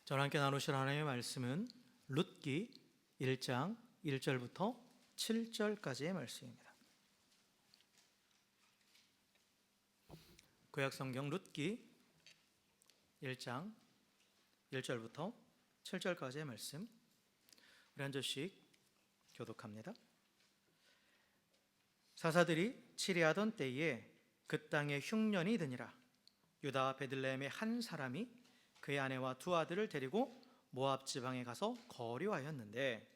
저와 함께 나누실 하나님의 말씀은 룻기 1장 1절부터 7절까지의 말씀입니다. 구약성경 룻기 1장 1절부터 7절까지의 말씀, 우리 한 절씩 교독합니다. 사사들이 치리하던 때에 그 땅에 흉년이 드니라. 유다 베들레헴의 한 사람이 그의 아내와 두 아들을 데리고 모압 지방에 가서 거류하였는데,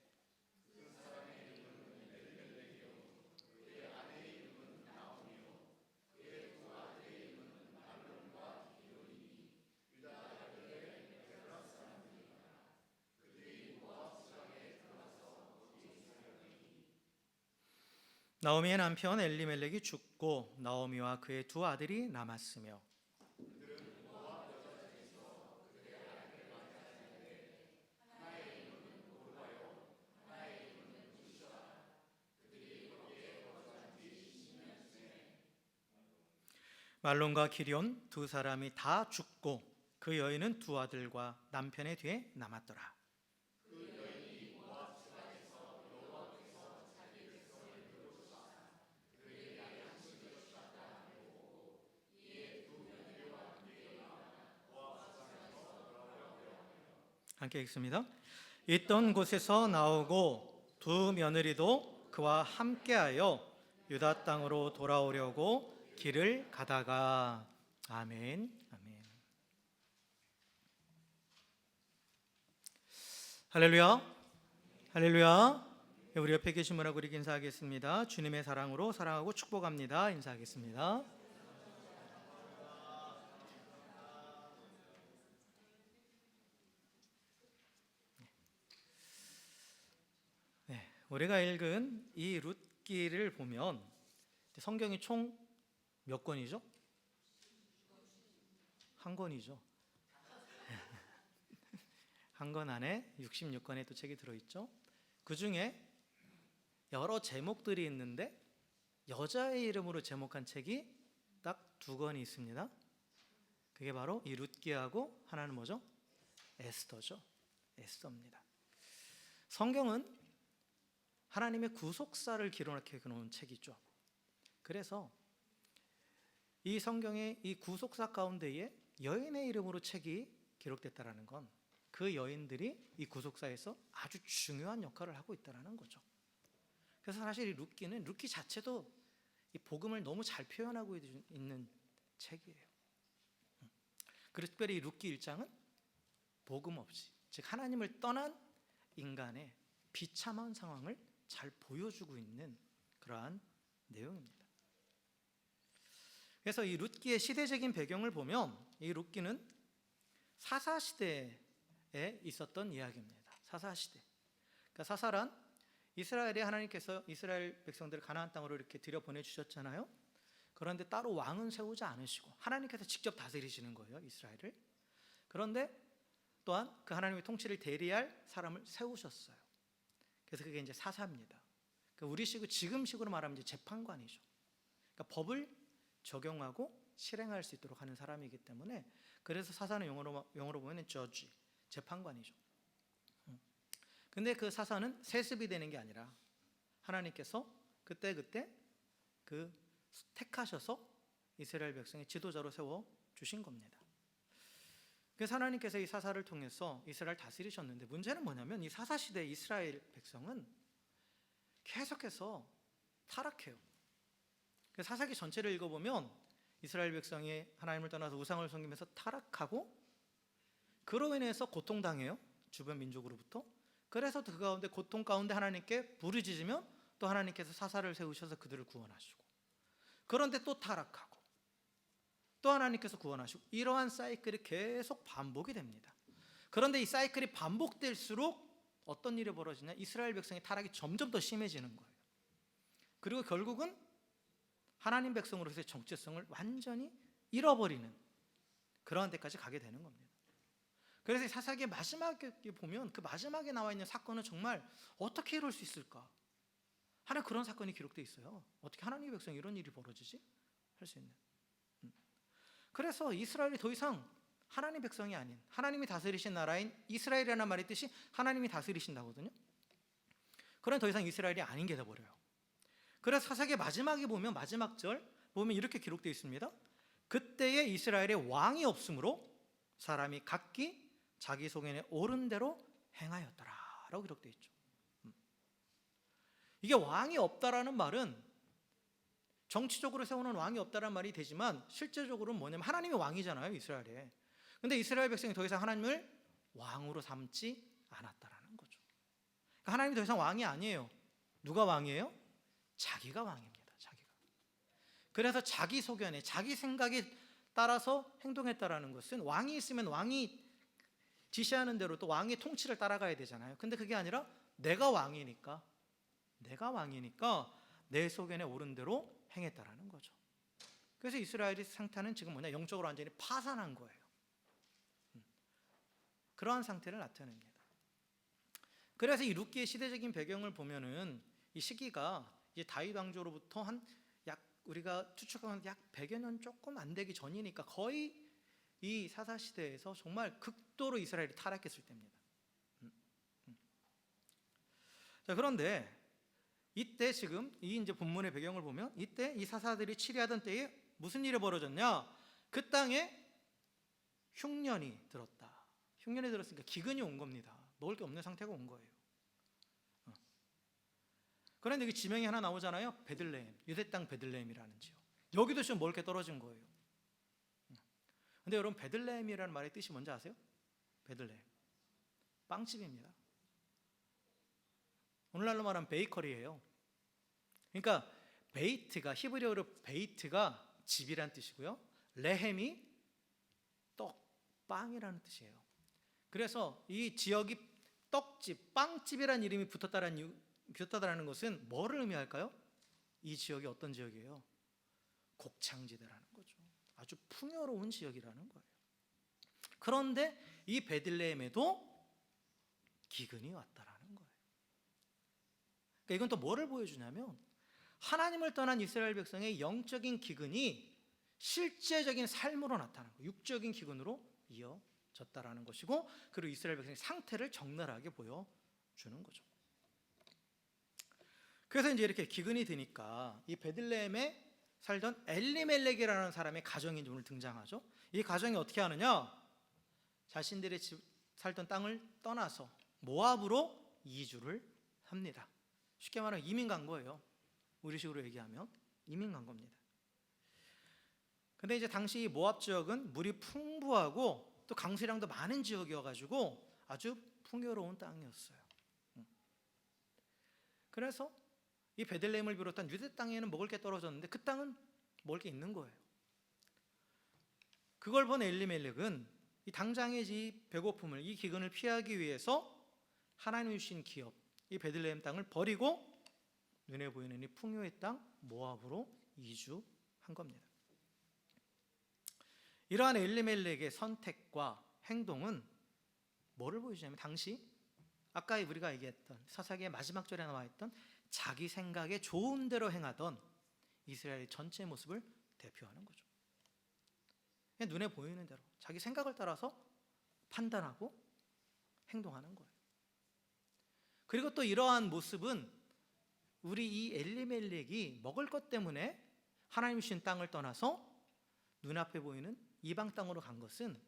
나오미의 남편 엘리멜렉이 죽고 나오미와 그의 두 아들이 남았으며, 말론과 기럧 두 사람이 다 죽고 그 여인은 두 아들과 남편의 뒤에 남았더라. 함께 읽습니다. 있던 곳에서 나오고 두 며느리도 그와 함께하여 유다 땅으로 돌아오려고 길을 가다가. 아멘. 아멘. 할렐루야. 할렐루야. 우리 옆에 계신 분하고 우리 인사하겠습니다. 주님의 사랑으로 사랑하고 축복합니다. 인사하겠습니다. 네, 우리가 읽은 이 룻기를 보면 성경이 총 몇 권이죠? 한 권이죠. 한 권 안에 66권의 또 책이 들어있죠. 그 중에 여러 제목들이 있는데 여자의 이름으로 제목한 책이 딱 두 권이 있습니다. 그게 바로 이 룻기하고 하나는 뭐죠? 에스더죠. 에스더입니다. 성경은 하나님의 구속사를 기록해 놓은 책이죠. 그래서 이 성경의 이 구속사 가운데에 여인의 이름으로 책이 기록됐다는 건 그 여인들이 이 구속사에서 아주 중요한 역할을 하고 있다는 거죠. 그래서 사실 이 룻기 자체도 이 복음을 너무 잘 표현하고 있는 책이에요. 그리고 특별히 이 룻기 1장은 복음 없이, 즉 하나님을 떠난 인간의 비참한 상황을 잘 보여주고 있는 그러한 내용입니다. 그래서 이 룻기의 시대적인 배경을 보면 이 룻기는 사사시대에 있었던 이야기입니다. 사사시대. 그러니까 사사란 이스라엘에 하나님께서 이스라엘 백성들을 가나안 땅으로 이렇게 들여보내주셨잖아요. 그런데 따로 왕은 세우지 않으시고 하나님께서 직접 다스리시는 거예요, 이스라엘을. 그런데 또한 그 하나님의 통치를 대리할 사람을 세우셨어요. 그래서 그게 이제 사사입니다. 그러니까 우리식으로 지금식으로 말하면 이제 재판관이죠. 그러니까 법을 적용하고 실행할 수 있도록 하는 사람이기 때문에, 그래서 사사는 영어로 보면 judge, 재판관이죠. 근데 그 사사는 세습이 되는 게 아니라 하나님께서 그때 그 택하셔서 이스라엘 백성의 지도자로 세워 주신 겁니다. 그래서 하나님께서 이 사사를 통해서 이스라엘 다스리셨는데, 문제는 뭐냐면 이 사사 시대 이스라엘 백성은 계속해서 타락해요. 그래서 사사기 전체를 읽어보면 이스라엘 백성이 하나님을 떠나서 우상을 섬기면서 타락하고, 그로 인해서 고통당해요, 주변 민족으로부터. 그래서 그 가운데 고통 가운데 하나님께 부르짖으면 또 하나님께서 사사를 세우셔서 그들을 구원하시고, 그런데 또 타락하고 또 하나님께서 구원하시고, 이러한 사이클이 계속 반복이 됩니다. 그런데 이 사이클이 반복될수록 어떤 일이 벌어지냐, 이스라엘 백성의 타락이 점점 더 심해지는 거예요. 그리고 결국은 하나님 백성으로서의 정체성을 완전히 잃어버리는 그러한 데까지 가게 되는 겁니다. 그래서 사사기의 마지막에 보면 그 마지막에 나와 있는 사건은 정말 어떻게 이럴 수 있을까 하는 그런 사건이 기록되어 있어요. 어떻게 하나님의 백성이 이런 일이 벌어지지? 할 수 있는. 그래서 이스라엘이 더 이상 하나님 백성이 아닌 하나님이 다스리신 나라인 이스라엘이라는 말의 뜻이 하나님이 다스리신다거든요. 그럼 더 이상 이스라엘이 아닌 게 돼버려요. 그래서 사사기 마지막에 보면 마지막 절 보면 이렇게 기록되어 있습니다. 그때에 이스라엘에 왕이 없으므로 사람이 각기 자기 소견에 옳은 대로 행하였더라 라고 기록되어 있죠. 이게 왕이 없다라는 말은 정치적으로 세우는 왕이 없다라는 말이 되지만 실제적으로는 뭐냐면 하나님이 왕이잖아요, 이스라엘에. 근데 이스라엘 백성이 더 이상 하나님을 왕으로 삼지 않았다라는 거죠. 그러니까 하나님이 더 이상 왕이 아니에요. 누가 왕이에요? 자기가 왕입니다. 자기가. 그래서 자기 소견에 자기 생각에 따라서 행동했다라는 것은 왕이 있으면 왕이 지시하는 대로 또 왕의 통치를 따라가야 되잖아요. 근데 그게 아니라 내가 왕이니까 내 소견에 옳은 대로 행했다라는 거죠. 그래서 이스라엘의 상태는 지금 뭐냐? 영적으로 완전히 파산한 거예요. 그러한 상태를 나타냅니다. 그래서 이 룻기의 시대적인 배경을 보면은 이 시기가 이제 다윗 왕조로부터 한 약 우리가 추측하는 약 100여 년 조금 안 되기 전이니까 거의 이 사사 시대에서 정말 극도로 이스라엘이 타락했을 때입니다. 자, 그런데 이때 지금 이 이제 본문의 배경을 보면 이때 이 사사들이 치리하던 때에 무슨 일이 벌어졌냐? 그 땅에 흉년이 들었다. 흉년이 들었으니까 기근이 온 겁니다. 먹을 게 없는 상태가 온 거예요. 그런데 여기 지명이 하나 나오잖아요. 베들레헴, 유대 땅 베들레헴이라는 지역. 여기도 지금 먹을 게 떨어진 거예요. 근데 여러분 베들레헴이라는 말의 뜻이 뭔지 아세요? 베들레헴, 빵집입니다. 오늘날로 말하면 베이커리예요. 그러니까 베이트가 히브리어로 베이트가 집이란 뜻이고요. 레헴이 떡, 빵이라는 뜻이에요. 그래서 이 지역이 떡집, 빵집이라는 이름이 붙었다라는 것은 뭐를 의미할까요? 이 지역이 어떤 지역이에요? 곡창지대라는 거죠. 아주 풍요로운 지역이라는 거예요. 그런데 이 베들레헴에도 기근이 왔다라는 거예요. 그러니까 이건 또 뭐를 보여주냐면 하나님을 떠난 이스라엘 백성의 영적인 기근이 실제적인 삶으로 나타나는 거예요. 육적인 기근으로 이어졌다라는 것이고, 그리고 이스라엘 백성의 상태를 적나라하게 보여주는 거죠. 그래서 이제 이렇게 기근이 드니까 이 베들레헴에 살던 엘리멜렉이라는 사람의 가정이 오늘 등장하죠. 이 가정이 어떻게 하느냐? 자신들의 살던 땅을 떠나서 모압으로 이주를 합니다. 쉽게 말하면 이민 간 거예요. 우리식으로 얘기하면 이민 간 겁니다. 근데 이제 당시 이 모압 지역은 물이 풍부하고 또 강수량도 많은 지역이어가지고 아주 풍요로운 땅이었어요. 그래서 이 베들레헴을 비롯한 유대 땅에는 먹을 게 떨어졌는데 그 땅은 먹을 게 있는 거예요. 그걸 본 엘리멜렉은 이 당장의 이 배고픔을, 이 기근을 피하기 위해서 하나님이 주신 기업, 이 베들레헴 땅을 버리고 눈에 보이는 이 풍요의 땅 모압으로 이주한 겁니다. 이러한 엘리멜렉의 선택과 행동은 뭐를 보여주냐면 당시 아까 우리가 얘기했던 사사기의 마지막 절에 나와 있던 자기 생각에 좋은 대로 행하던 이스라엘 전체의 모습을 대표하는 거죠. 그냥 눈에 보이는 대로 자기 생각을 따라서 판단하고 행동하는 거예요. 그리고 또 이러한 모습은 우리 이 엘리멜렉이 먹을 것 때문에 하나님 주신 땅을 떠나서 눈앞에 보이는 이방 땅으로 간 것은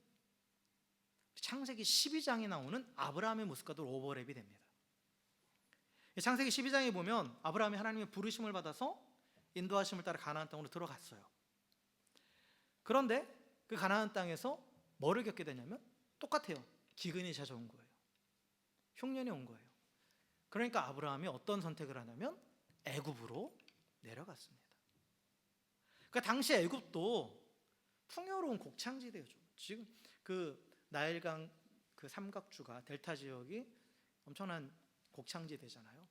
창세기 12장에 나오는 아브라함의 모습과도 오버랩이 됩니다. 창세기 12장에 보면 아브라함이 하나님의 부르심을 받아서 인도하심을 따라 가나안 땅으로 들어갔어요. 그런데 그 가나안 땅에서 뭐를 겪게 되냐면 똑같아요. 기근이 찾아온 거예요. 흉년이 온 거예요. 그러니까 아브라함이 어떤 선택을 하냐면 애굽으로 내려갔습니다. 그러니까 당시 애굽도 풍요로운 곡창지대였죠. 지금 그 나일강 그 삼각주가 델타 지역이 엄청난 곡창지대잖아요.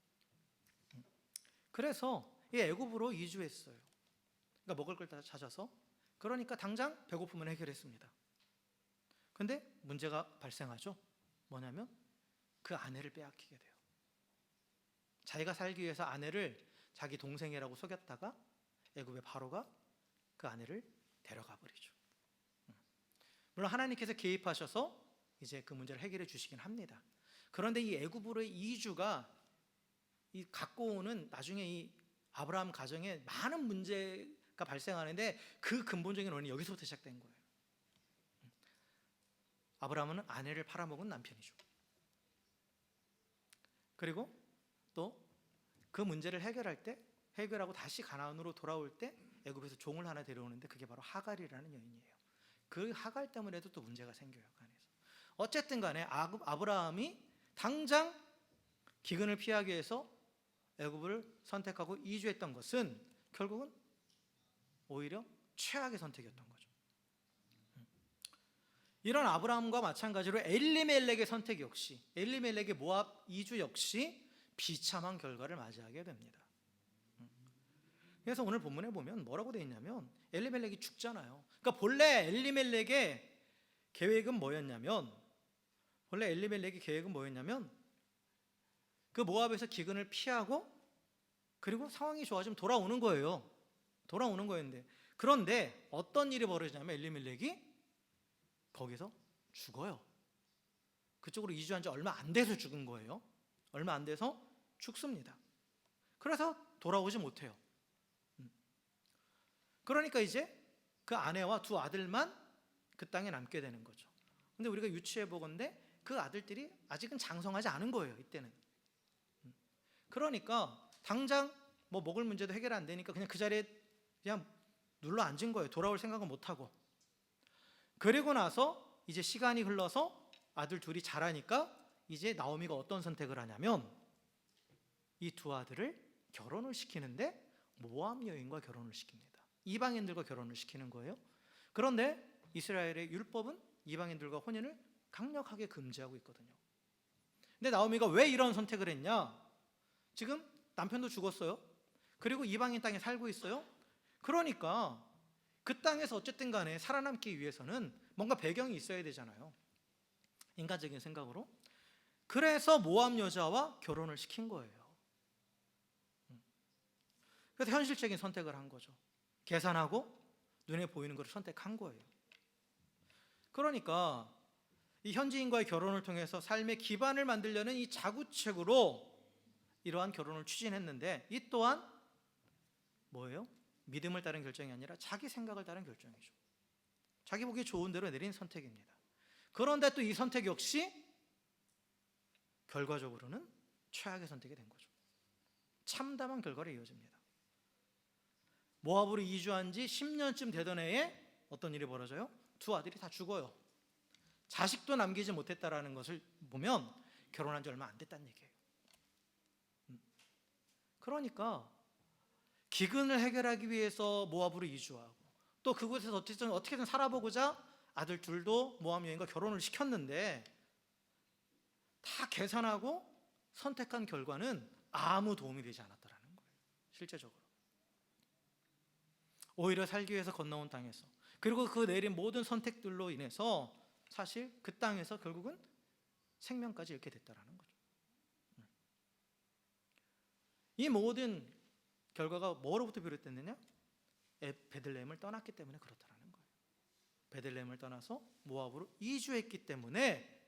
그래서 이 애굽으로 이주했어요. 그러니까 먹을 걸 다 찾아서. 그러니까 당장 배고픔을 해결했습니다. 근데 문제가 발생하죠. 뭐냐면 그 아내를 빼앗기게 돼요. 자기가 살기 위해서 아내를 자기 동생이라고 속였다가 애굽의 바로가 그 아내를 데려가 버리죠. 물론 하나님께서 개입하셔서 이제 그 문제를 해결해 주시긴 합니다. 그런데 이 애굽으로의 이주가 이 갖고 오는 나중에 이 아브라함 가정에 많은 문제가 발생하는데 그 근본적인 원인이 여기서부터 시작된 거예요. 아브라함은 아내를 팔아먹은 남편이죠. 그리고 또 그 문제를 해결하고 다시 가나안으로 돌아올 때 애굽에서 종을 하나 데려오는데 그게 바로 하갈이라는 여인이에요. 그 하갈 때문에도 또 문제가 생겨요. 간에서. 어쨌든 간에 아브라함이 당장 기근을 피하기 위해서 애굽을 선택하고 이주했던 것은 결국은 오히려 최악의 선택이었던 거죠. 이런 아브라함과 마찬가지로 엘리멜렉의 선택 역시, 엘리멜렉의 모압 이주 역시 비참한 결과를 맞이하게 됩니다. 그래서 오늘 본문에 보면 뭐라고 되어 있냐면 엘리멜렉이 죽잖아요. 그러니까 본래 엘리멜렉의 계획은 뭐였냐면 그 모압에서 기근을 피하고 그리고 상황이 좋아지면 돌아오는 거예요. 돌아오는 거였는데, 그런데 어떤 일이 벌어지냐면 엘리멜렉이 거기서 죽어요. 그쪽으로 이주한 지 얼마 안 돼서 죽은 거예요. 얼마 안 돼서 죽습니다. 그래서 돌아오지 못해요. 그러니까 이제 그 아내와 두 아들만 그 땅에 남게 되는 거죠. 근데 우리가 유추해 보건대 그 아들들이 아직은 장성하지 않은 거예요. 이때는. 그러니까 당장 뭐 먹을 문제도 해결 안 되니까 그냥 그 자리에 그냥 눌러 앉은 거예요. 돌아올 생각은 못 하고. 그리고 나서 이제 시간이 흘러서 아들 둘이 자라니까 이제 나오미가 어떤 선택을 하냐면 이 두 아들을 결혼을 시키는데 모압 여인과 결혼을 시킵니다. 이방인들과 결혼을 시키는 거예요. 그런데 이스라엘의 율법은 이방인들과 혼인을 강력하게 금지하고 있거든요. 근데 나오미가 왜 이런 선택을 했냐? 지금 남편도 죽었어요. 그리고 이방인 땅에 살고 있어요. 그러니까 그 땅에서 어쨌든 간에 살아남기 위해서는 뭔가 배경이 있어야 되잖아요. 인간적인 생각으로. 그래서 모압 여자와 결혼을 시킨 거예요. 그래서 현실적인 선택을 한 거죠. 계산하고 눈에 보이는 것을 선택한 거예요. 그러니까 이 현지인과의 결혼을 통해서 삶의 기반을 만들려는 이 자구책으로 이러한 결혼을 추진했는데, 이 또한 뭐예요? 믿음을 따른 결정이 아니라 자기 생각을 따른 결정이죠. 자기 보기 좋은 대로 내린 선택입니다. 그런데 또 이 선택 역시 결과적으로는 최악의 선택이 된 거죠. 참담한 결과로 이어집니다. 모압으로 이주한 지 10년쯤 되던 해에 어떤 일이 벌어져요? 두 아들이 다 죽어요. 자식도 남기지 못했다라는 것을 보면 결혼한 지 얼마 안 됐다는 얘기예요. 그러니까 기근을 해결하기 위해서 모압으로 이주하고 또 그곳에서 어떻게든 살아보고자 아들 둘도 모압 여인과 결혼을 시켰는데 다 계산하고 선택한 결과는 아무 도움이 되지 않았다라는 거예요. 실제적으로. 오히려 살기 위해서 건너온 땅에서, 그리고 그 내린 모든 선택들로 인해서 사실 그 땅에서 결국은 생명까지 잃게 됐다라는 거죠. 이 모든 결과가 뭐로부터 비롯됐느냐? 베들레헴을 떠났기 때문에 그렇다라는 거예요. 베들레헴을 떠나서 모압으로 이주했기 때문에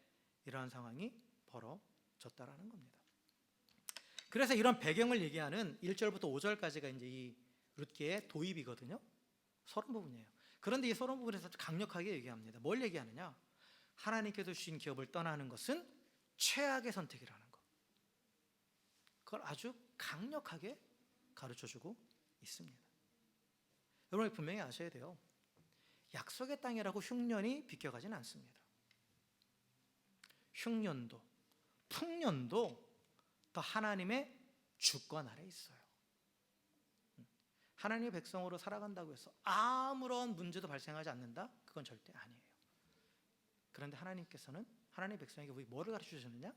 이러한 상황이 벌어졌다라는 겁니다. 그래서 이런 배경을 얘기하는 1절부터 5절까지가 이제 이 룻기의 도입이거든요. 서론 부분이에요. 그런데 이 서론 부분에서 강력하게 얘기합니다. 뭘 얘기하느냐? 하나님께서 주신 기업을 떠나는 것은 최악의 선택이라는 것. 그걸 아주 강력하게 가르쳐주고 있습니다. 여러분 분명히 아셔야 돼요. 약속의 땅이라고 흉년이 비껴가지는 않습니다. 흉년도, 풍년도 더 하나님의 주권 아래 있어요. 하나님의 백성으로 살아간다고 해서 아무런 문제도 발생하지 않는다? 그건 절대 아니에요. 그런데 하나님께서는 하나님의 백성에게 우리 뭐를 가르쳐 주셨느냐?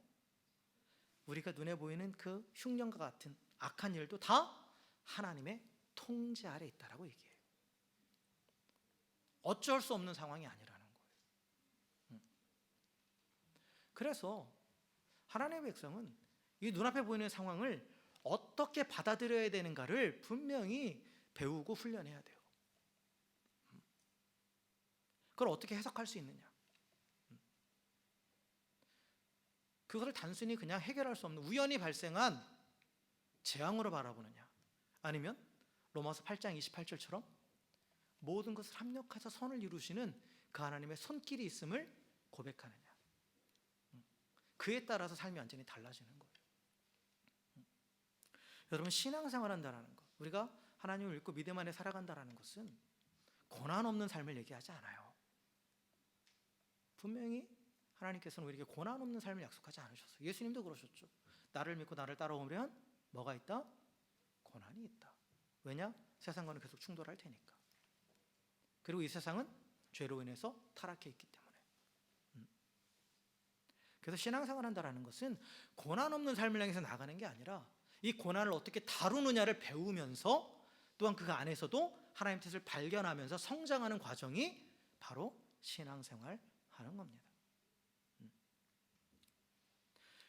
우리가 눈에 보이는 그 흉년과 같은 악한 일도 다 하나님의 통제 아래 있다라고 얘기해요. 어쩔 수 없는 상황이 아니라는 거예요. 그래서 하나님의 백성은 이 눈앞에 보이는 상황을 어떻게 받아들여야 되는가를 분명히 배우고 훈련해야 돼요. 그걸 어떻게 해석할 수 있느냐? 그것을 단순히 그냥 해결할 수 없는 우연히 발생한 재앙으로 바라보느냐, 아니면 로마서 8장 28절처럼 모든 것을 합력해서 선을 이루시는 그 하나님의 손길이 있음을 고백하느냐. 그에 따라서 삶이 완전히 달라지는 거예요. 여러분, 신앙생활 한다는 것, 우리가 하나님을 믿고 믿음 안에 살아간다는 것은 고난 없는 삶을 얘기하지 않아요. 분명히 하나님께서는 우리에게 고난 없는 삶을 약속하지 않으셨어요. 예수님도 그러셨죠. 나를 믿고 나를 따라오면 뭐가 있다? 고난이 있다. 왜냐? 세상과는 계속 충돌할 테니까. 그리고 이 세상은 죄로 인해서 타락해 있기 때문에. 그래서 신앙생활 한다는 것은 고난 없는 삶을 향해서 나가는 게 아니라 이 고난을 어떻게 다루느냐를 배우면서, 또한 그 안에서도 하나님의 뜻을 발견하면서 성장하는 과정이 바로 신앙생활 하는 겁니다.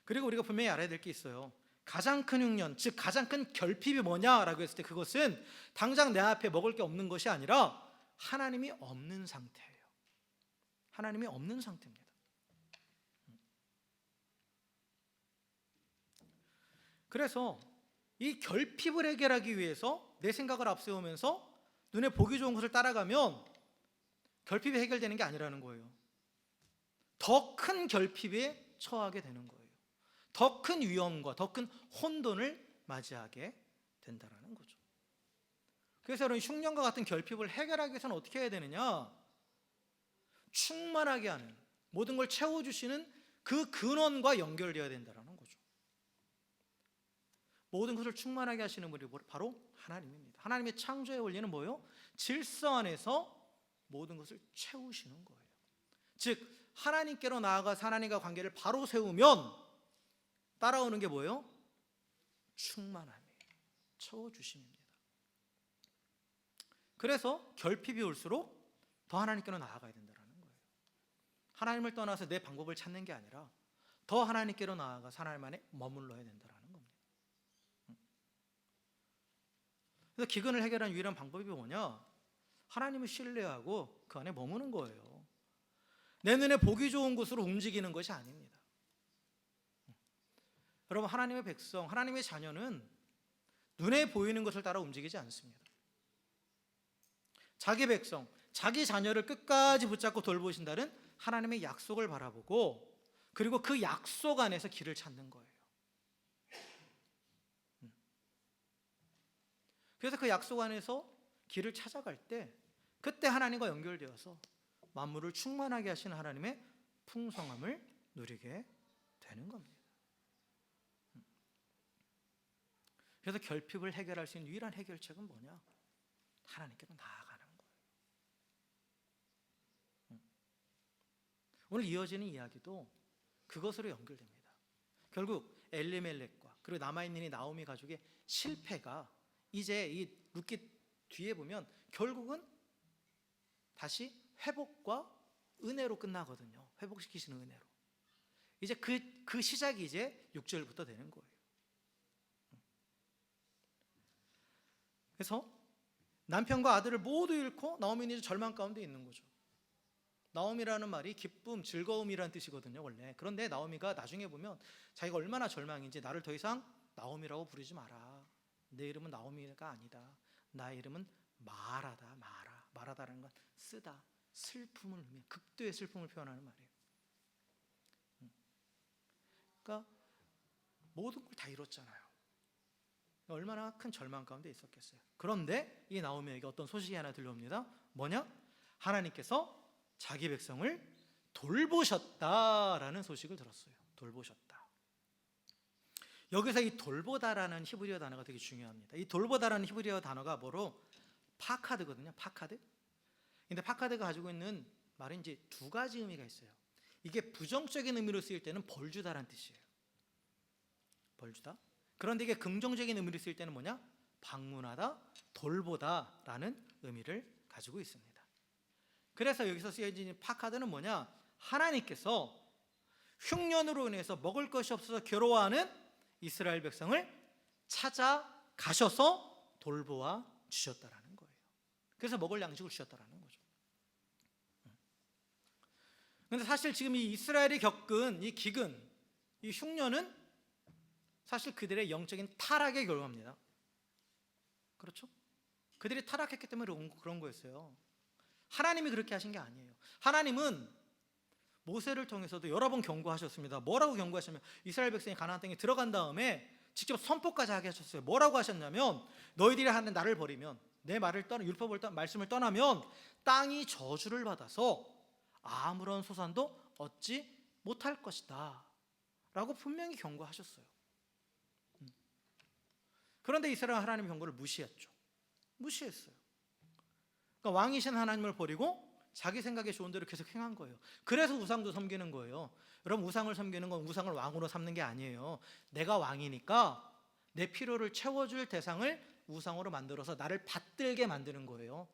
그리고 우리가 분명히 알아야 될 게 있어요. 가장 큰 흉년, 즉 가장 큰 결핍이 뭐냐라고 했을 때 그것은 당장 내 앞에 먹을 게 없는 것이 아니라 하나님이 없는 상태예요. 하나님이 없는 상태입니다. 그래서 이 결핍을 해결하기 위해서 내 생각을 앞세우면서 눈에 보기 좋은 것을 따라가면 결핍이 해결되는 게 아니라는 거예요. 더 큰 결핍에 처하게 되는 거예요. 더 큰 위험과 더 큰 혼돈을 맞이하게 된다는 거죠. 그래서 여러분, 흉년과 같은 결핍을 해결하기 위해서는 어떻게 해야 되느냐? 충만하게 하는, 모든 걸 채워주시는 그 근원과 연결되어야 된다는 거죠. 모든 것을 충만하게 하시는 분이 바로 하나님입니다. 하나님의 창조의 원리는 뭐예요? 질서 안에서 모든 것을 채우시는 거예요. 즉 하나님께로 나아가서 하나님과 관계를 바로 세우면 따라오는 게 뭐예요? 충만함이에요. 채워주심입니다. 그래서 결핍이 올수록 더 하나님께로 나아가야 된다는 거예요. 하나님을 떠나서 내 방법을 찾는 게 아니라 더 하나님께로 나아가서 하나님 안에 머물러야 된다는 겁니다. 그래서 기근을 해결하는 유일한 방법이 뭐냐? 하나님을 신뢰하고 그 안에 머무는 거예요. 내 눈에 보기 좋은 곳으로 움직이는 것이 아닙니다. 여러분, 하나님의 백성, 하나님의 자녀는 눈에 보이는 것을 따라 움직이지 않습니다. 자기 백성, 자기 자녀를 끝까지 붙잡고 돌보신다는 하나님의 약속을 바라보고, 그리고 그 약속 안에서 길을 찾는 거예요. 그래서 그 약속 안에서 길을 찾아갈 때 그때 하나님과 연결되어서 만물을 충만하게 하시는 하나님의 풍성함을 누리게 되는 겁니다. 그래서 결핍을 해결할 수 있는 유일한 해결책은 뭐냐? 하나님께로 나아가는 거예요. 오늘 이어지는 이야기도 그것으로 연결됩니다. 결국 엘리멜렉과 그리고 남아있는 이 나오미 가족의 실패가 이제 이 룻기 뒤에 보면 결국은 다시 회복과 은혜로 끝나거든요. 회복시키시는 은혜로. 이제 그 시작이 이제 6절부터 되는 거예요. 그래서 남편과 아들을 모두 잃고 나오미는 이제 절망 가운데 있는 거죠. 나오미라는 말이 기쁨, 즐거움이라는 뜻이거든요, 원래. 그런데 나오미가 나중에 보면 자기가 얼마나 절망인지, 나를 더 이상 나오미라고 부르지 마라. 내 이름은 나오미가 아니다. 나의 이름은 마라다. 마라다라는 건 쓰다, 슬픔을 의미해, 극도의 슬픔을 표현하는 말이에요. 그러니까 모든 걸 다 잃었잖아요. 얼마나 큰 절망 가운데 있었겠어요. 그런데 이 나오미에게 어떤 소식이 하나 들려옵니다. 뭐냐? 하나님께서 자기 백성을 돌보셨다라는 소식을 들었어요. 돌보셨다. 여기서 이 돌보다라는 히브리어 단어가 되게 중요합니다. 이 돌보다라는 히브리어 단어가 뭐로? 파카드거든요. 파카드. 근데 파카드가 가지고 있는 말은 이제 두 가지 의미가 있어요. 이게 부정적인 의미로 쓰일 때는 벌주다라는 뜻이에요. 벌주다. 그런데 이게 긍정적인 의미로 쓰일 때는 뭐냐? 방문하다, 돌보다라는 의미를 가지고 있습니다. 그래서 여기서 쓰여진 파카드는 뭐냐? 하나님께서 흉년으로 인해서 먹을 것이 없어서 괴로워하는 이스라엘 백성을 찾아가셔서 돌보아 주셨다라는 거예요. 그래서 먹을 양식을 주셨다라는 거죠. 그런데 사실 지금 이 이스라엘이 겪은 이 기근, 이 흉년은 사실 그들의 영적인 타락의 결과입니다. 그렇죠? 그들이 타락했기 때문에 그런 거였어요. 하나님이 그렇게 하신 게 아니에요. 하나님은 모세를 통해서도 여러 번 경고하셨습니다. 뭐라고 경고하셨냐면 이스라엘 백성이 가나안 땅에 들어간 다음에 직접 선포까지 하게 하셨어요. 뭐라고 하셨냐면 너희들이 하는 나를 버리면, 내 말을 떠나, 율법을 말씀을 떠나면 땅이 저주를 받아서 아무런 소산도 얻지 못할 것이다 라고 분명히 경고하셨어요. 그런데 이스라엘 하나님의 경고를 무시했어요. 그러니까 왕이신 하나님을 버리고 자기 생각에 좋은 대로 계속 행한 거예요. 그래서 우상도 섬기는 거예요. 여러분, 우상을 섬기는 건 우상을 왕으로 삼는 게 아니에요. 내가 왕이니까 내 필요를 채워줄 대상을 우상으로 만들어서 나를 받들게 만드는 거예요.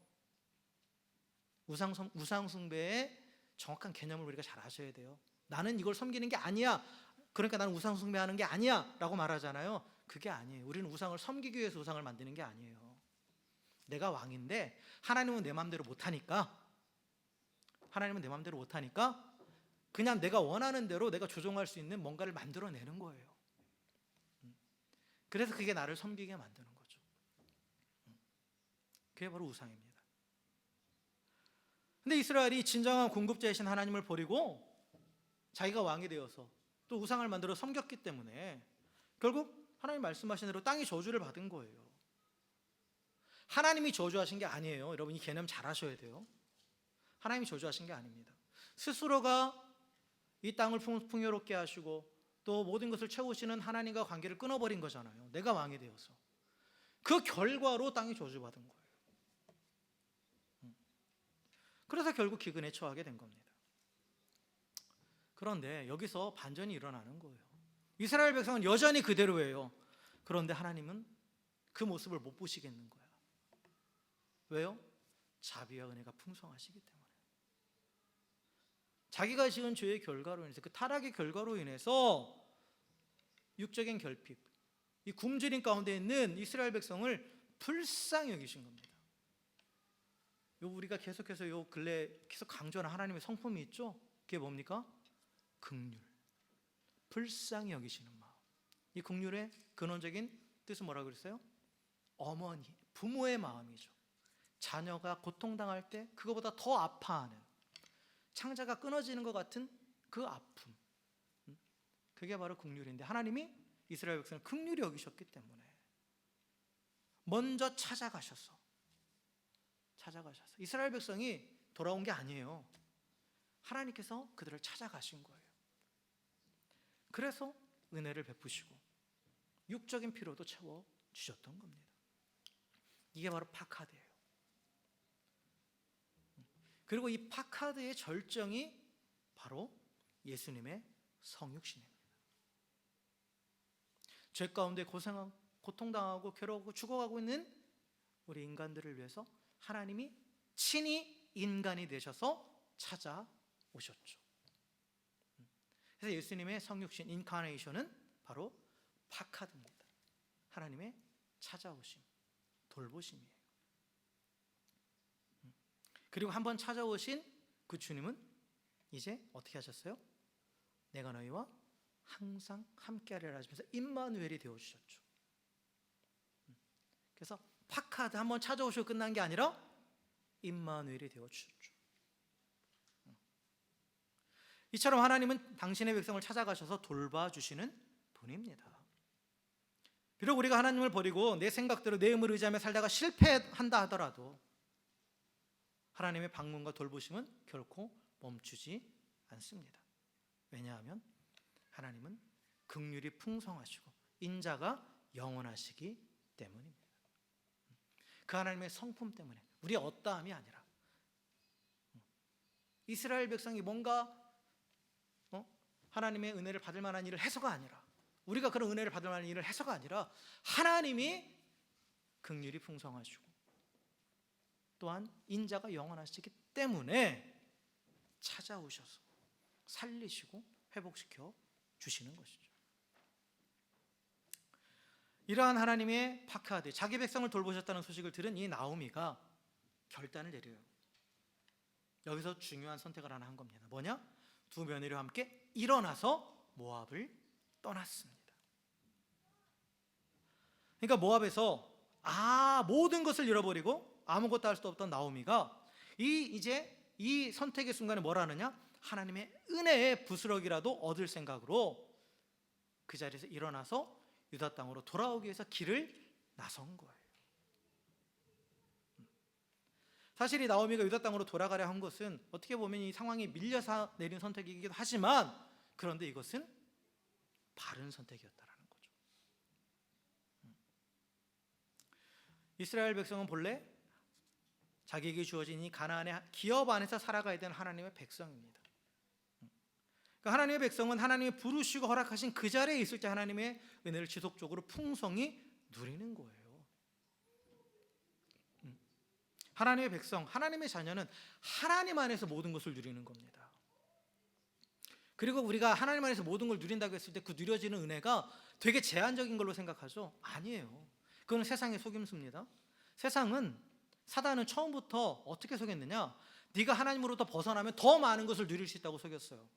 우상 숭배의 정확한 개념을 우리가 잘 아셔야 돼요. 나는 이걸 섬기는 게 아니야, 그러니까 나는 우상 숭배하는 게 아니야 라고 말하잖아요. 그게 아니에요. 우리는 우상을 섬기기 위해서 우상을 만드는 게 아니에요. 내가 왕인데 하나님은 내 마음대로 못하니까, 그냥 내가 원하는 대로 내가 조종할 수 있는 뭔가를 만들어내는 거예요. 그래서 그게 나를 섬기게 만드는 거죠. 그게 바로 우상입니다. 근데 이스라엘이 진정한 공급자이신 하나님을 버리고 자기가 왕이 되어서 또 우상을 만들어 섬겼기 때문에 결국 하나님 말씀하신 대로 땅이 저주를 받은 거예요. 하나님이 저주하신 게 아니에요. 여러분, 이 개념 잘 아셔야 돼요. 하나님이 저주하신 게 아닙니다. 스스로가 이 땅을 풍요롭게 하시고 또 모든 것을 채우시는 하나님과 관계를 끊어버린 거잖아요. 내가 왕이 되어서. 그 결과로 땅이 저주받은 거예요. 그래서 결국 기근에 처하게 된 겁니다. 그런데 여기서 반전이 일어나는 거예요. 이스라엘 백성은 여전히 그대로예요. 그런데 하나님은 그 모습을 못 보시겠는 거야. 왜요? 자비와 은혜가 풍성하시기 때문에. 자기가 지은 죄의 결과로 인해서, 그 타락의 결과로 인해서 육적인 결핍, 이 굶주림 가운데 있는 이스라엘 백성을 불쌍히 여기신 겁니다. 우리가 계속해서 요 근래 계속 강조하는 하나님의 성품이 있죠? 그게 뭡니까? 긍휼, 불쌍히 여기시는 마음. 이 긍휼의 근원적인 뜻은 뭐라고 그랬어요? 어머니, 부모의 마음이죠. 자녀가 고통당할 때 그거보다 더 아파하는, 창자가 끊어지는 것 같은 그 아픔, 그게 바로 긍휼인데 하나님이 이스라엘 백성을 긍휼히 여기셨기 때문에 먼저 찾아가셔서 이스라엘 백성이 돌아온 게 아니에요. 하나님께서 그들을 찾아가신 거예요. 그래서 은혜를 베푸시고 육적인 필요도 채워주셨던 겁니다. 이게 바로 파카드예요. 그리고 이 파카드의 절정이 바로 예수님의 성육신입니다. 죄 가운데 고통당하고 괴로워하고 죽어가고 있는 우리 인간들을 위해서 하나님이 친히 인간이 되셔서 찾아오셨죠. 그래서 예수님의 성육신, 인카네이션은 바로 파카드입니다. 하나님의 찾아오심, 돌보심이에요. 그리고 한번 찾아오신 그 주님은 이제 어떻게 하셨어요? 내가 너희와 항상 함께하리라 하시면서 임마누엘이 되어주셨죠. 그래서 파카드 한번 찾아오시고 끝난 게 아니라 임마누엘이 되어주셨죠. 이처럼 하나님은 당신의 백성을 찾아가셔서 돌봐주시는 분입니다. 비록 우리가 하나님을 버리고 내 생각대로 내 힘을 의지하며 살다가 실패한다 하더라도 하나님의 방문과 돌보심은 결코 멈추지 않습니다. 왜냐하면 하나님은 긍휼이 풍성하시고 인자가 영원하시기 때문입니다. 그 하나님의 성품 때문에, 우리의 어떠함이 아니라, 이스라엘 백성이 뭔가 하나님의 은혜를 받을 만한 일을 해서가 아니라, 우리가 그런 은혜를 받을 만한 일을 해서가 아니라 하나님이 긍휼이 풍성하시고 또한 인자가 영원하시기 때문에 찾아오셔서 살리시고 회복시켜 주시는 것이죠. 이러한 하나님의 파카드, 자기 백성을 돌보셨다는 소식을 들은 이 나오미가 결단을 내려요. 여기서 중요한 선택을 하나 한 겁니다. 뭐냐? 두 며느리와 함께 일어나서 모압을 떠났습니다. 그러니까 모압에서 모든 것을 잃어버리고 아무것도 할 수 없던 나오미가 이제 이 선택의 순간에 뭘 하느냐? 하나님의 은혜의 부스러기라도 얻을 생각으로 그 자리에서 일어나서 유다 땅으로 돌아오기 위해서 길을 나선 거예요. 사실 이 나오미가 유다 땅으로 돌아가려 한 것은 어떻게 보면 이 상황이 밀려서 내린 선택이기도 하지만, 그런데 이것은 바른 선택이었다라는 거죠. 이스라엘 백성은 본래 자기에게 주어진 이 가나안의 기업 안에서 살아가야 되는 하나님의 백성입니다. 그러니까 하나님의 백성은 하나님이 부르시고 허락하신 그 자리에 있을 때 하나님의 은혜를 지속적으로 풍성히 누리는 거예요. 하나님의 백성, 하나님의 자녀는 하나님 안에서 모든 것을 누리는 겁니다. 그리고 우리가 하나님 안에서 모든 걸 누린다고 했을 때 그 누려지는 은혜가 되게 제한적인 걸로 생각하죠? 아니에요. 그건 세상의 속임수입니다. 세상은, 사단은 처음부터 어떻게 속였느냐? 네가 하나님으로부터 벗어나면 더 많은 것을 누릴 수 있다고 속였어요.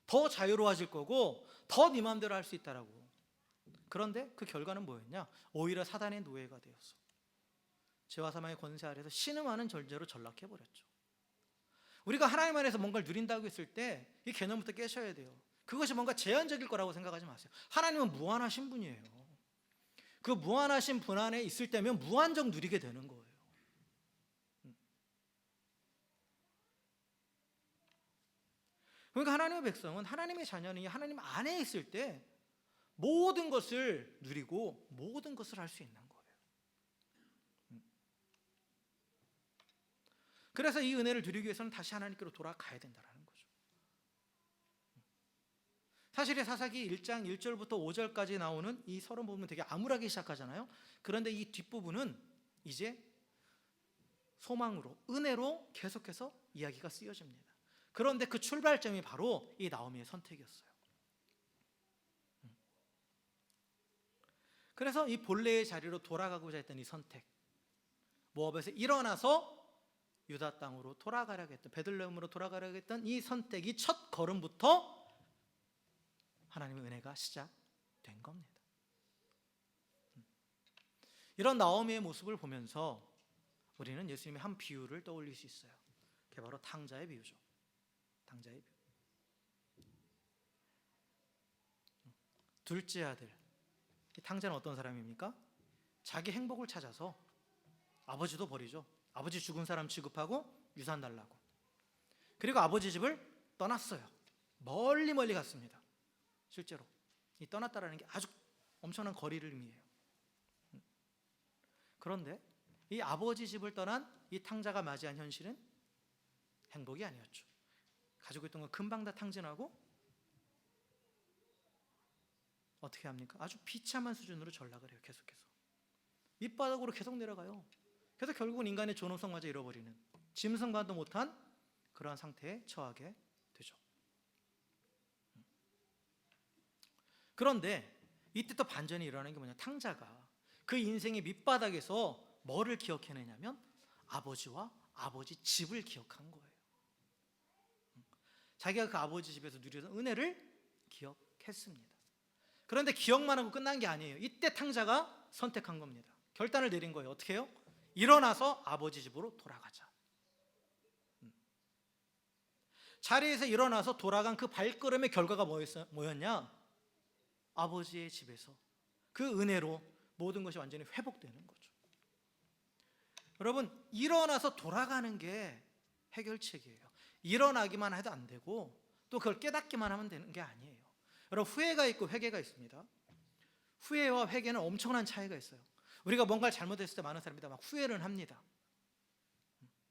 더 자유로워질 거고 더 네 마음대로 할 수 있다라고. 그런데 그 결과는 뭐였냐? 오히려 사단의 노예가 되었어. 죄와 사망의 권세 아래서 신음하는 존재로 전락해버렸죠. 우리가 하나님 안에서 뭔가를 누린다고 했을 때 이 개념부터 깨셔야 돼요. 그것이 뭔가 제한적일 거라고 생각하지 마세요. 하나님은 무한하신 분이에요. 그 무한하신 분 안에 있을 때면 무한정 누리게 되는 거예요. 그러니까 하나님의 백성은, 하나님의 자녀는 하나님 안에 있을 때 모든 것을 누리고 모든 것을 할 수 있는 거예요. 그래서 이 은혜를 누리기 위해서는 다시 하나님께로 돌아가야 된다는 거죠. 사실 이 사사기 1장 1절부터 5절까지 나오는 이 서론 부분은 되게 암울하게 시작하잖아요. 그런데 이 뒷부분은 이제 소망으로, 은혜로 계속해서 이야기가 쓰여집니다. 그런데 그 출발점이 바로 이 나오미의 선택이었어요. 그래서 이 본래의 자리로 돌아가고자 했던 이 선택, 모압에서 일어나서 유다 땅으로 돌아가려고 했던, 베들레헴으로 돌아가려고 했던 이 선택이 첫 걸음부터 하나님의 은혜가 시작된 겁니다. 이런 나오미의 모습을 보면서 우리는 예수님의 한 비유를 떠올릴 수 있어요. 그게 바로 탕자의 비유죠. 탕자의 비유. 둘째 아들, 이 탕자는 어떤 사람입니까? 자기 행복을 찾아서 아버지도 버리죠. 아버지 죽은 사람 취급하고 유산 달라고. 그리고 아버지 집을 떠났어요. 멀리 멀리 갔습니다. 실제로 이 떠났다라는 게 아주 엄청난 거리를 의미해요. 그런데 이 아버지 집을 떠난 이 탕자가 맞이한 현실은 행복이 아니었죠. 가지고 있던 건 금방 다 탕진하고 어떻게 합니까? 아주 비참한 수준으로 전락을 해요. 계속해서 밑바닥으로 계속 내려가요. 그래서 결국은 인간의 존엄성마저 잃어버리는, 짐승과도 못한 그러한 상태에 처하게 되죠. 그런데 이때 또 반전이 일어나는 게 뭐냐? 탕자가 그 인생의 밑바닥에서 뭐를 기억해내냐면 아버지와 아버지 집을 기억한 거예요. 자기가 그 아버지 집에서 누리던 은혜를 기억했습니다. 그런데 기억만 하고 끝난 게 아니에요. 이때 탕자가 선택한 겁니다. 결단을 내린 거예요. 어떻게 해요? 일어나서 아버지 집으로 돌아가자. 자리에서 일어나서 돌아간 그 발걸음의 결과가 뭐였냐? 아버지의 집에서 그 은혜로 모든 것이 완전히 회복되는 거죠. 여러분, 일어나서 돌아가는 게 해결책이에요. 일어나기만 해도 안 되고 또 그걸 깨닫기만 하면 되는 게 아니에요. 여러분, 후회가 있고 회개가 있습니다. 후회와 회개는 엄청난 차이가 있어요. 우리가 뭔가를 잘못했을 때 많은 사람들이 막 후회를 합니다.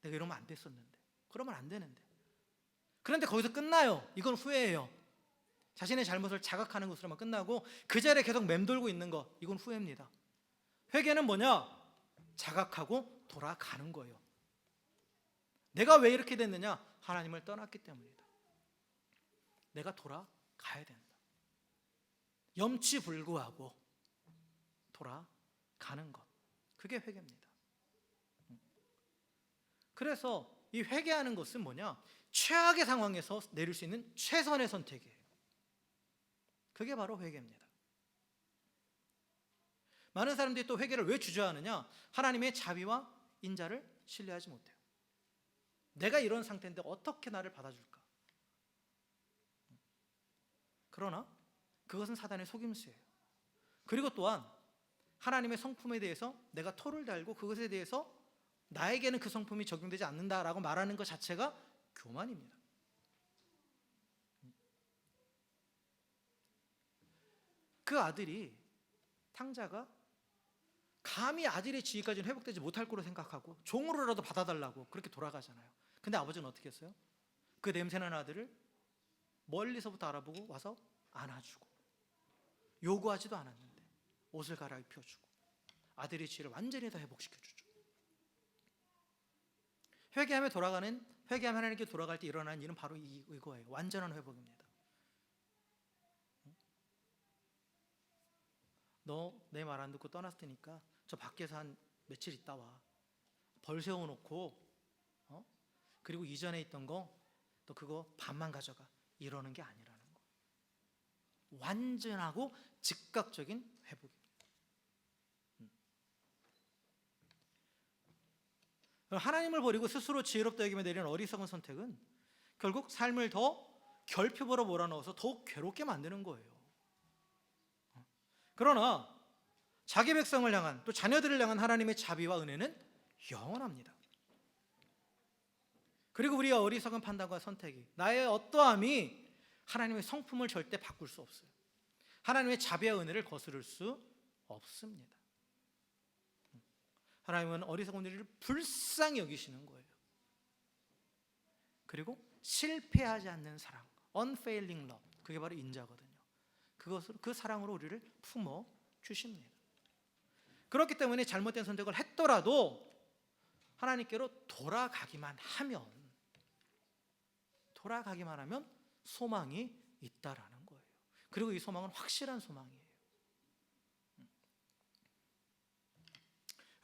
내가 이러면 안 됐었는데, 그러면 안 되는데. 그런데 거기서 끝나요. 이건 후회예요. 자신의 잘못을 자각하는 것으로만 끝나고 그 자리에 계속 맴돌고 있는 거, 이건 후회입니다. 회개는 뭐냐? 자각하고 돌아가는 거예요. 내가 왜 이렇게 됐느냐? 하나님을 떠났기 때문이다. 내가 돌아가야 된다. 염치불구하고 돌아가는 것, 그게 회개입니다. 그래서 이 회개하는 것은 뭐냐? 최악의 상황에서 내릴 수 있는 최선의 선택이에요. 그게 바로 회개입니다. 많은 사람들이 또 회개를 왜 주저하느냐? 하나님의 자비와 인자를 신뢰하지 못해요. 내가 이런 상태인데 어떻게 나를 받아줄까? 그러나 그것은 사단의 속임수예요. 그리고 또한 하나님의 성품에 대해서 내가 토를 달고 그것에 대해서 나에게는 그 성품이 적용되지 않는다라고 말하는 것 자체가 교만입니다. 그 아들이, 탕자가 감히 아들의 지위까지는 회복되지 못할 거로 생각하고 종으로라도 받아달라고 그렇게 돌아가잖아요. 근데 아버지는 어떻게 했어요? 그 냄새나는 아들을 멀리서부터 알아보고 와서 안아주고 요구하지도 않았는데 옷을 갈아입혀주고 아들의 지위를 완전히 다 회복시켜주죠. 회개하며 하나님께 돌아갈 때 일어나는 일은 바로 이거예요. 완전한 회복입니다. 너 내 말 안 듣고 떠났을 테니까 저 밖에서 한 며칠 있다 와. 벌 세워놓고 그리고 이전에 있던 거 또 그거 반만 가져가. 이러는 게 아니라는 거. 완전하고 즉각적인 회복입니다. 하나님을 버리고 스스로 지혜롭다 여기며 내리는 어리석은 선택은 결국 삶을 더 결핍으로 몰아넣어서 더욱 괴롭게 만드는 거예요. 그러나 자기 백성을 향한, 또 자녀들을 향한 하나님의 자비와 은혜는 영원합니다. 그리고 우리의 어리석은 판단과 선택이, 나의 어떠함이 하나님의 성품을 절대 바꿀 수 없어요. 하나님의 자비와 은혜를 거스를 수 없습니다. 하나님은 어리석은 우리를 불쌍히 여기시는 거예요. 그리고 실패하지 않는 사랑, unfailing love, 그게 바로 인자거든요. 그 사랑으로 우리를 품어 주십니다. 그렇기 때문에 잘못된 선택을 했더라도 하나님께로 돌아가기만 하면 소망이 있다라는 거예요. 그리고 이 소망은 확실한 소망이에요.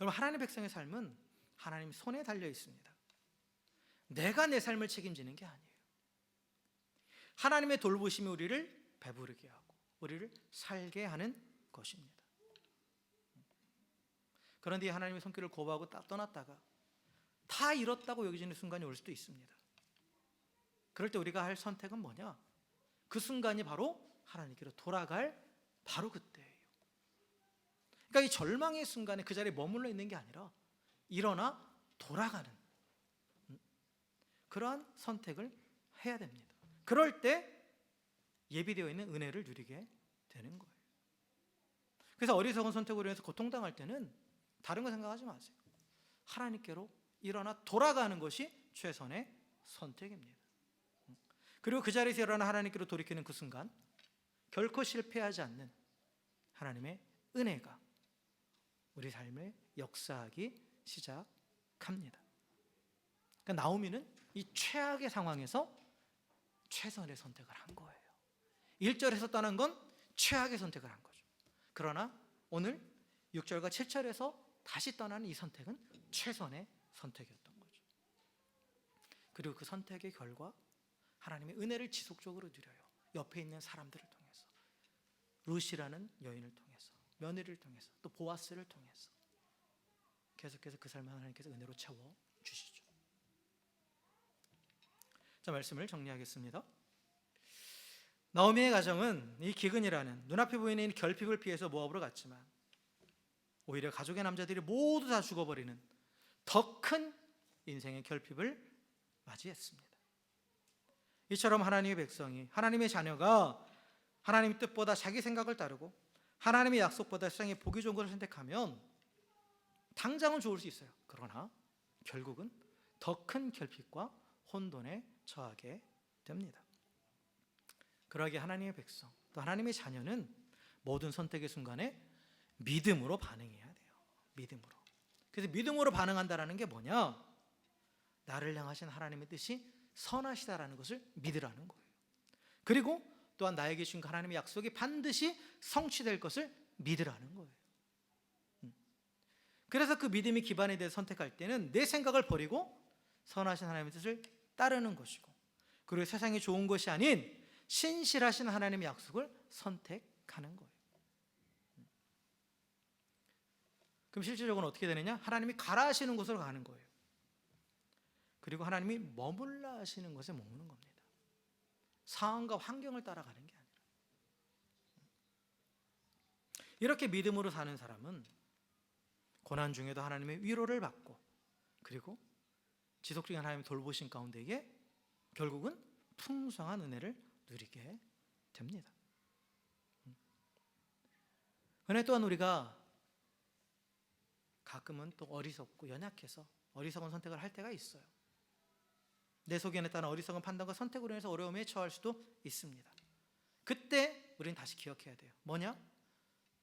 여러분, 하나님의 백성의 삶은 하나님 손에 달려 있습니다. 내가 내 삶을 책임지는 게 아니에요. 하나님의 돌보심이 우리를 배부르게 하고 우리를 살게 하는 것입니다. 그런데 하나님의 손길을 거부하고 딱 떠났다가 다 잃었다고 여겨지는 순간이 올 수도 있습니다. 그럴 때 우리가 할 선택은 뭐냐? 그 순간이 바로 하나님께로 돌아갈 바로 그때예요. 그러니까 이 절망의 순간에 그 자리에 머물러 있는 게 아니라 일어나 돌아가는 그러한 선택을 해야 됩니다. 그럴 때 예비되어 있는 은혜를 누리게 되는 거예요. 그래서 어리석은 선택으로 인해서 고통당할 때는 다른 거 생각하지 마세요. 하나님께로 일어나 돌아가는 것이 최선의 선택입니다. 그리고 그 자리에서 일어나 하나님께로 돌이키는 그 순간 결코 실패하지 않는 하나님의 은혜가 우리 삶을 역사하기 시작합니다. 그러니까 나오미는 이 최악의 상황에서 최선의 선택을 한 거예요. 1절에서 떠난 건 최악의 선택을 한 거죠. 그러나 오늘 6절과 7절에서 다시 떠나는 이 선택은 최선의 선택이었던 거죠. 그리고 그 선택의 결과 하나님의 은혜를 지속적으로 누려요. 옆에 있는 사람들을 통해서, 룻이라는 여인을 통해서, 며느리를 통해서, 또 보아스를 통해서 계속해서 그 삶을 하나님께서 은혜로 채워 주시죠. 자, 말씀을 정리하겠습니다. 나오미의 가정은 이 기근이라는 눈앞에 보이는 결핍을 피해서 모압으로 갔지만 오히려 가족의 남자들이 모두 다 죽어버리는 더 큰 인생의 결핍을 맞이했습니다. 이처럼 하나님의 백성이, 하나님의 자녀가 하나님의 뜻보다 자기 생각을 따르고 하나님의 약속보다 세상의 보기 좋은 것을 선택하면 당장은 좋을 수 있어요. 그러나 결국은 더 큰 결핍과 혼돈에 처하게 됩니다. 그러기에 하나님의 백성, 또 하나님의 자녀는 모든 선택의 순간에 믿음으로 반응해야 돼요. 믿음으로. 그래서 믿음으로 반응한다라는 게 뭐냐? 나를 향하신 하나님의 뜻이 선하시다라는 것을 믿으라는 거예요. 그리고 또한 나에게 주신 하나님의 약속이 반드시 성취될 것을 믿으라는 거예요. 그래서 그 믿음이 기반에 대해 선택할 때는 내 생각을 버리고 선하신 하나님의 뜻을 따르는 것이고, 그리고 세상이 좋은 것이 아닌 신실하신 하나님의 약속을 선택하는 거예요. 그럼 실질적으로 어떻게 되느냐? 하나님이 가라 하시는 곳으로 가는 거예요. 그리고 하나님이 머물라 하시는 곳에 머무는 겁니다. 상황과 환경을 따라가는 게 아니라. 이렇게 믿음으로 사는 사람은 고난 중에도 하나님의 위로를 받고, 그리고 지속적인 하나님의 돌보신 가운데에 결국은 풍성한 은혜를 누리게 됩니다. 은혜 또한 우리가 가끔은 또 어리석고 연약해서 어리석은 선택을 할 때가 있어요. 내 소견에 따른 어리석은 판단과 선택으로 인해서 어려움에 처할 수도 있습니다. 그때 우리는 다시 기억해야 돼요. 뭐냐?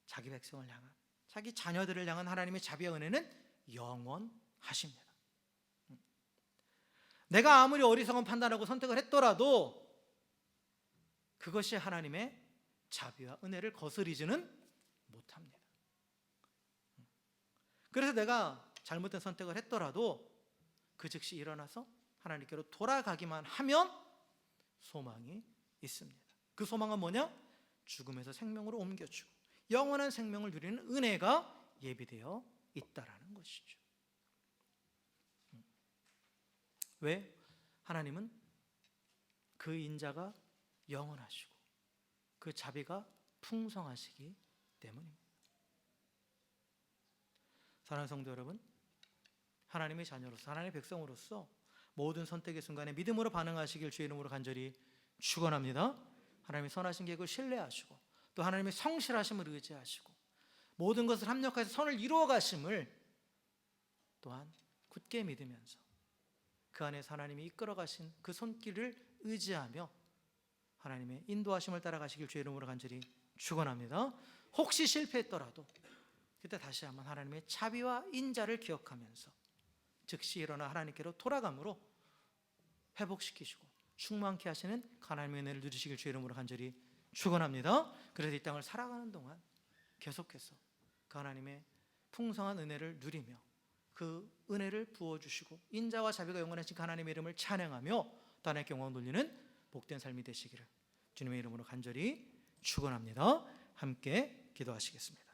자기 백성을 향한, 자기 자녀들을 향한 하나님의 자비와 은혜는 영원하십니다. 내가 아무리 어리석은 판단하고 선택을 했더라도 그것이 하나님의 자비와 은혜를 거스리지는 못합니다. 그래서 내가 잘못된 선택을 했더라도 그 즉시 일어나서 하나님께로 돌아가기만 하면 소망이 있습니다. 그 소망은 뭐냐? 죽음에서 생명으로 옮겨주고 영원한 생명을 누리는 은혜가 예비되어 있다라는 것이죠. 왜? 하나님은 그 인자가 영원하시고 그 자비가 풍성하시기 때문입니다. 사랑하는 성도 여러분, 하나님의 자녀로서, 하나님의 백성으로서 모든 선택의 순간에 믿음으로 반응하시길 주의 이름으로 간절히 축원합니다. 하나님의 선하신 계획을 신뢰하시고 또 하나님의 성실하심을 의지하시고 모든 것을 합력해서 선을 이루어 가심을 또한 굳게 믿으면서 그 안에서 하나님이 이끌어 가신 그 손길을 의지하며 하나님의 인도하심을 따라가시길 주의 이름으로 간절히 축원합니다. 혹시 실패했더라도 그때 다시 한번 하나님의 자비와 인자를 기억하면서 즉시 일어나 하나님께로 돌아감으로 회복시키시고 충만케 하시는 하나님의 은혜를 누리시길 주의 이름으로 간절히 축원합니다. 그래서 이 땅을 살아가는 동안 계속해서 그 하나님의 풍성한 은혜를 누리며 그 은혜를 부어주시고 인자와 자비가 영원하신 그 하나님의 이름을 찬양하며 또 하나님께 영광 돌리는 복된 삶이 되시기를 주님의 이름으로 간절히 축원합니다. 함께 기도하시겠습니다.